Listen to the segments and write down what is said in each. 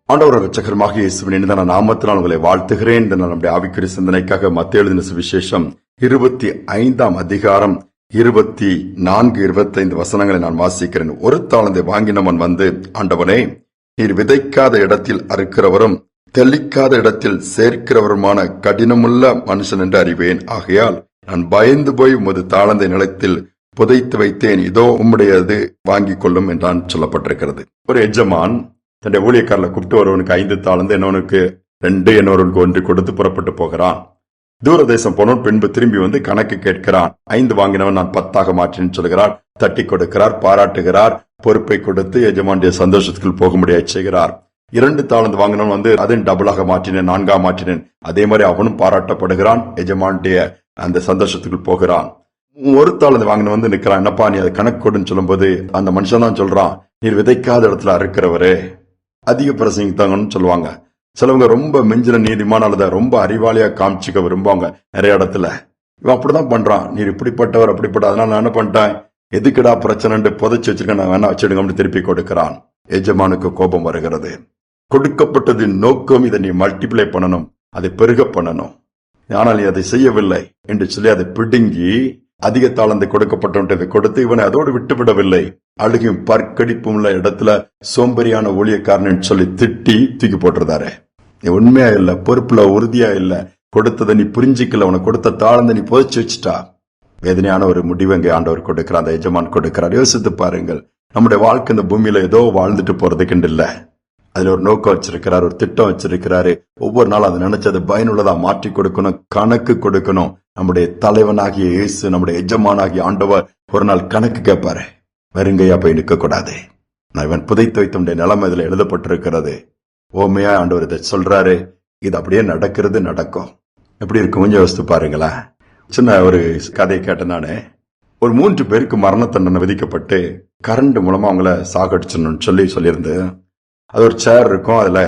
ஆண்டவர் இரட்சகருமாக இயேசுவின் இனிதான நாமத்தினால் உங்களை வாழ்த்துகிறேன். நம்முடைய ஆவிக்குரிய சிந்தனைக்காக மத்தேயு எழுதின சுவிசேஷம் 25 அதிகாரம் 24, 25 வசனங்களை நான் வாசிக்கிறேன். ஒரு தாளந்தை வாங்கினவன் வந்து, ஆண்டவனே, நீர் விதைக்காத இடத்தில் அறுக்கிறவரும் தெளிக்காத இடத்தில் சேர்க்கிறவருமான கடினமுள்ள மனுஷன் என்று அறிவேன். ஆகையால் நான் பயந்து போய் உமது தாளந்தை நிலத்தில் புதைத்து வைத்தேன், இதோ உம்முடையது வாங்கிக் கொள்ளும் என்றான் சொல்லப்பட்டிருக்கிறது. ஒரு எஜமான் தன்னுடைய ஊழியக்காரர்ல கூப்பிட்டு ஒருவனுக்கு 5 தாளந்து, என்னவனுக்கு 2, என்னவனுக்கு 1 கொடுத்து புறப்பட்டு போகிறான். தூர தேசம் போனவன் பின்பு திரும்பி வந்து கணக்கு கேட்கிறான். 5 வாங்கினவன் நான் 10 மாற்றினு சொல்கிறார். தட்டி கொடுக்கிறார், பாராட்டுகிறார், பொறுப்பை கொடுத்து எஜமானுடைய சந்தோஷத்துக்குள் போக முடியாது செய்கிறார். 2 தாளந்து வாங்கினவன் வந்து அதன் டபுளாக மாற்றினேன், 4 மாற்றினேன். அதே மாதிரி அவனும் பாராட்டப்படுகிறான், எஜமானுடைய அந்த சந்தோஷத்துக்குள் போகிறான். 1 தாளந்து வாங்கின வந்து நிக்கிறான். என்னப்பா நீ அதை கணக்கு கொடுன்னு சொல்லும் போது அந்த மனுஷன் தான் சொல்றான், நீர் விதைக்காத இடத்துல அறுக்கிறவரே, அதிக பிரசங்கித்தாங்கன்னு சொல்லுவாங்க. சிலவங்க ரொம்ப மிஞ்சின நீதிமான அல்லது ரொம்ப அறிவாளியா காமிச்சிக்க விரும்புவாங்க நிறைய இடத்துல. இவன் அப்படிதான் பண்றான், நீர் இப்படிப்பட்டவர் அப்படிப்பட்ட, அதனால நான் என்ன பண்ணிட்டேன், எதுக்குடா பிரச்சனை புதைச்சு வச்சிருக்கேன், நான் வேணா வச்சிடுங்க திருப்பி கொடுக்கிறான். எஜமானுக்கு கோபம் வருகிறது. கொடுக்கப்பட்டதின் நோக்கம் இதை நீ மல்டிப்ளை பண்ணணும், அதை பெருக பண்ணணும், ஆனால் நீ அதை செய்யவில்லை என்று சொல்லி அதை பிடுங்கி அதிக தாளந்தை கொடுக்கப்பட்டவன்றை கொடுத்து இவனை அதோடு விட்டுவிடவில்லை. அழுகையும் பற்கடிப்பும் உள்ள இடத்துல சோம்பரியான ஊழியக்காரன் சொல்லி திட்டி தூக்கி போட்டுருந்தாரு. நீ உண்மையா இல்ல, பொறுப்புல உறுதியா இல்ல, கொடுத்ததை நீ புரிஞ்சிக்கல, உனக்கு கொடுத்த தாளந்தை நீ புதைச்சு வச்சுட்டா. வேதனையான ஒரு முடிவு இங்கே ஆண்டவர் கொடுக்கிறார், அந்த எஜமான் கொடுக்கிறார். யோசித்து பாருங்கள், நம்முடைய வாழ்க்கை இந்த பூமியில ஏதோ வாழ்ந்துட்டு போறதுக்கு இல்ல, அதுல ஒரு நோக்கம் வச்சிருக்கிறார், ஒரு திட்டம் வச்சிருக்கிறாரு. ஒவ்வொரு நாளும் அதை நினைச்சது பயனுள்ளதா மாற்றி கொடுக்கணும், கணக்கு கொடுக்கணும். நம்முடைய தலைவனாகிய இயேசு, நம்முடைய எஜமானாகிய ஆண்டவர் ஒரு நாள் கணக்கு கேட்பாரு. வெறுங்கையா போய் நிற்க கூடாது. நான் இவன் புதைத்து வைத்த நிலைமை இதுல எழுதப்பட்டிருக்கிறது. ஓமையா ஆண்டவர் இதை சொல்றாரு. இது அப்படியே நடக்கிறது, நடக்கும். எப்படி இருக்கும் கொஞ்சம் யோசித்து பாருங்களா. சின்ன ஒரு கதையை கேட்டேன் நானு. ஒரு 3 பேருக்கு மரண தண்டனை விதிக்கப்பட்டு கரண்ட் மூலமா அவங்கள சாகடிச்சணும்னு சொல்லியிருந்து, அது ஒரு சேர் இருக்கும், அதுல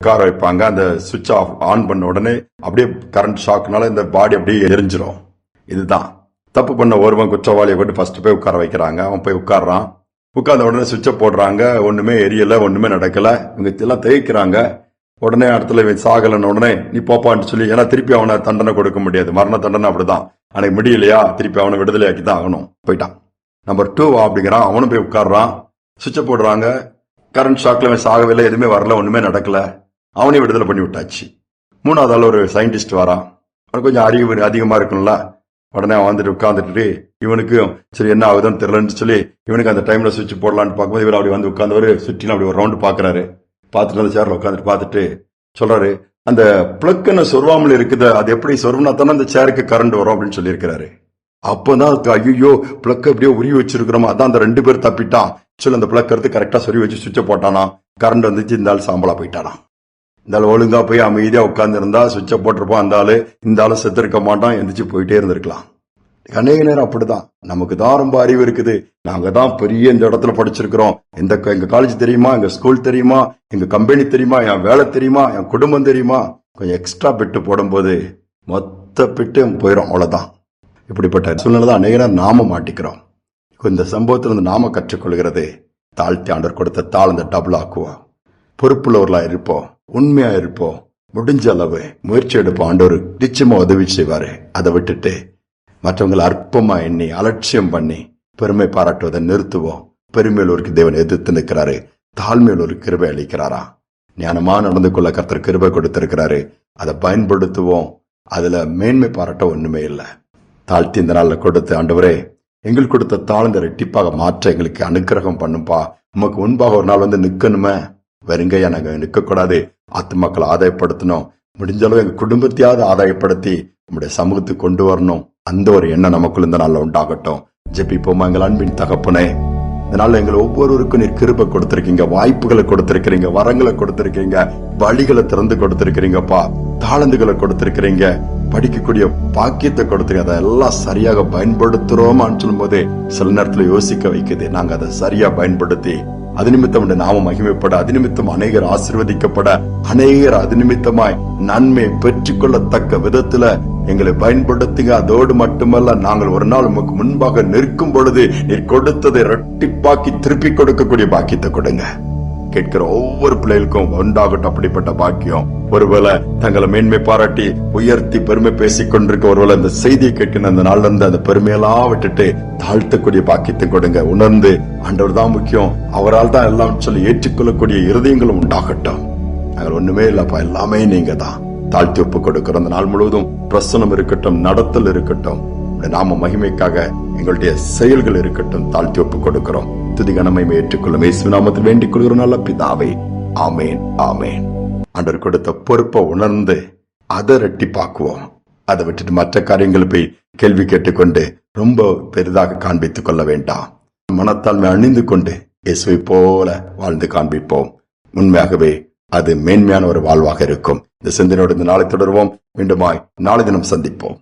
கார் வைப்பாங்க. அந்த சுவிட்ச் ஆன் பண்ண உடனே அப்படியே கரண்ட் ஷாக்னால இந்த பாடி அப்படியே எரிஞ்சிரும். இதுதான் தப்பு பண்ண ஒருவன் குற்றவாளியை கொண்டு ஃபர்ஸ்ட் போய் உட்கார வைக்கிறாங்க. அவன் போய் உட்கார்றான். உட்கார்ந்த உடனே சுவிட்சை போடுறாங்க, ஒண்ணுமே எரியல, ஒண்ணுமே நடக்கல. இவங்க எல்லாம் தேய்க்கிறாங்க. உடனே இடத்துல இவன் சாகலன்னு உடனே நீ போப்பான்னு சொல்லி, ஏன்னா திருப்பி அவனை தண்டனை கொடுக்க முடியாது, மரண தண்டனை அப்படிதான். அன்னைக்கு முடியலையா, திருப்பி அவனை விடுதலை ஆக்கி தான் ஆகணும். போயிட்டான். நம்பர் 2 அப்படிங்கிறான். அவனும் போய் உட்கார்றான். சுவிட்சை போடுறாங்க. கரண்ட் ஷாக்ல அவன் சாகவில்லை, எதுவுமே வரல, ஒண்ணுமே நடக்கல. அவனையும் விடுதலை பண்ணி விட்டாச்சு. 3வது ஆள் ஒரு சயின்டிஸ்ட் வரான். அவனுக்கு கொஞ்சம் அறிவு அதிகமா இருக்கும்ல. உடனே அவன் வந்துட்டு உட்காந்துட்டு இவனுக்கும் சரி என்ன ஆகுதுன்னு தெரியலன்னு சொல்லி இவனுக்கு அந்த டைம்ல சுவிட்ச் போடலான்னு பார்க்கும்போது இவர் அப்படி வந்து உட்கார்ந்தவர் சுற்றிலும் அப்படி ஒரு ரவுண்டு பாக்குறாரு. பார்த்துட்டு அந்த சேர்ல உட்காந்துட்டு பார்த்துட்டு சொல்றாரு, அந்த பிளக்குன்னு சொருவாமல் இருக்குது, அது எப்படி சொருவனா தானே அந்த சேருக்கு கரண்ட் வரும் அப்படின்னு சொல்லி இருக்கிறாரு. அப்பதான் ஐயோ பிளக் அப்படியே உருவி வச்சிருக்கிறோமா, அதான் அந்த 2 பேர் தப்பிட்டான் சொல்லி அந்த பிளக் எடுத்து கரெக்டா சொருவி வச்சு சுவிட்சை போட்டானா. கரண்ட் வந்துச்சு, இந்த ஆள் சாம்பலா போயிட்டானா. இந்த ஆள் ஒழுங்கா போய் அமைதியா உட்கார்ந்து இருந்தா சுவிட்சை போட்டிருப்பான் அந்த ஆளு, இந்த ஆளு செத்துருக்க மாட்டான், எந்திரிச்சு போயிட்டே இருந்திருக்கலாம். அநேக நேரம் அப்படிதான். நமக்கு தான் ரொம்ப அறிவு இருக்குது, நாங்க தான் பெரிய இந்த இடத்துல படிச்சிருக்கிறோம், எங்க காலேஜ் தெரியுமா, எங்க ஸ்கூல் தெரியுமா, எங்க கம்பெனி தெரியுமா, என் வேலை தெரியுமா, என் குடும்பம் தெரியுமா, கொஞ்சம் எக்ஸ்ட்ரா பிட்டு போடும்போது மொத்த பிட்டு போயிடும். அவ்வளவுதான். இப்படிப்பட்ட சூழ்நிலை தான் அநேக நேரம் நாம மாட்டிக்கிறோம். இந்த சம்பவத்திலிருந்து நாம கற்றுக்கொள்கிறது, தாழ்த்தி ஆண்டவர் கொடுத்த தாளந்த டபுள் ஆக்குவோம், பொறுப்புள்ளவர்களா இருப்போம், உண்மையா இருப்போம், முடிஞ்ச அளவு முயற்சி எடுப்போம். ஆண்டவர் நிச்சயமா உதவி செய்வாரு. அதை விட்டுட்டு மற்றவங்களை அற்பமா எண்ணி அலட்சியம் பண்ணி பெருமை பாராட்டுவதை நிறுத்துவோம். பெருமையுள்ளவருக்கு தேவன் எதிர்த்து நிற்கிறாரு, தாழ்மையுள்ள கிருபை அளிக்கிறாரா. ஞானமா நடந்து கொள்ள கர்த்தர் கிருபை கொடுத்திருக்கிறாரு, அதை பயன்படுத்துவோம். அதுல மேன்மை பாராட்ட ஒண்ணுமே இல்லை. தாழ்த்தி இந்த நாள்ல கொடுத்து, ஆண்டவரே எங்களுக்கு கொடுத்த தாழ்ந்த ரெட்டிப்பாக மாற்ற எங்களுக்கு அனுக்கிரகம் பண்ணும்பா. உமக்கு முன்பாக ஒரு நாள் வந்து நிக்கணுமே, வெறுங்கையா நாங்க நிக்க கூடாது. ஆத்துமாக்களை ஆதாயப்படுத்தணும், முடிஞ்ச அளவு எங்க குடும்பத்தையாவது ஆதாயப்படுத்தி நம்முடைய சமூகத்துக்கு கொண்டு வரணும். அந்த ஒரு எண்ணம் நமக்குள்ள இந்த நாள்ல உண்டாகட்டும். ஜெபிப்போமா. எங்கள் அன்பின் தகப்பனே, இதனால எங்களை ஒவ்வொருவருக்கும் நீர் கிருபை கொடுத்திருக்கீங்க, வாய்ப்புகளை கொடுத்திருக்கிறீங்க, வரங்களை கொடுத்திருக்கீங்க, வழிகளை திறந்து கொடுத்திருக்கிறீங்கப்பா, தாளந்துகளை கொடுத்திருக்கிறீங்க, படிக்கக்கூடிய பாக்கியத்தை கொடுத்துருங்க. அதெல்லாம் சரியாக பயன்படுத்துறோமான்னு சொல்லும் போது சில நேரத்துல யோசிக்க வைக்குது. நாங்க அதை சரியா பயன்படுத்தி அது நிமித்தம் நாம மகிமைப்பட, அது நிமித்தம் அநேகர் ஆசீர்வதிக்கப்பட, அநேகர் அது நிமித்தமாய் நன்மை பெற்றுக்கொள்ளத்தக்க விதத்துல எங்களை பயன்படுத்துங்க. அதோடு மட்டுமல்ல, நாங்கள் ஒரு நாள் உமக்கு முன்பாக நிற்கும் பொழுது நீர் கொடுத்ததை இரட்டிப்பாக்கி திருப்பி கொடுக்கக்கூடிய பாக்கியத்தை கொடுங்க. கேட்கிற ஒவ்வொரு பிள்ளைகளுக்கும் உண்டாகட்டும் அப்படிப்பட்ட பாக்கியம். ஒருவேளை தங்களை மேன்மை பாராட்டி உயர்த்தி பெருமை பேசிக் கொண்டிருக்க ஒருவேளை இந்த செய்தியை கேட்கிற அந்த நாள்ல இருந்து அந்த பெருமையெல்லாம் விட்டுட்டு தாழ்த்தக்கூடிய பாக்கியத்தை கொடுங்க. உணர்ந்து ஆண்டவர் தான் முக்கியம், அவரால் தான் எல்லாம் சொல்லி ஏற்றுக்கொள்ளக்கூடிய இருதயங்களும் உண்டாகட்டும். நாங்கள் ஒண்ணுமே இல்லப்பா, எல்லாமே நீங்க தான். தாழ்த்தி ஒப்பு கொடுக்கிறோம். அந்த நாள் முழுவதும் பிரசனம் இருக்கட்டும், நடத்தல் இருக்கட்டும், நாம மகிமைக்காக எங்களுடைய செயல்கள் இருக்கட்டும். தாழ்த்தி ஒப்பு கொடுக்கிறோம். துதி கனமை ஏற்றுக்கொள்ளும் இயேசு நாமத்தில் வேண்டிக் கொள்கிறோம் நல்ல பிதாவே, ஆமேன் ஆமேன். ஆண்டவர் கொடுத்த பொறுப்பை உணர்ந்து அதை ரெட்டிப்பாக்குவோம். அதை விட்டுட்டு மற்ற காரியங்களை போய் கேள்வி கேட்டுக்கொண்டு ரொம்ப பெரிதாக காண்பித்துக் கொள்ள வேண்டாம். மனத்தாழ்மை அணிந்து கொண்டு இயேசுவை போல வாழ்ந்து காண்பிப்போம். உண்மையாகவே அது மேன்மையான ஒரு வாழ்வாக இருக்கும். இந்த சிந்தனையோடு இந்த நாளை தொடர்வோம். மீண்டுமாய் நாளை தினம் சந்திப்போம்.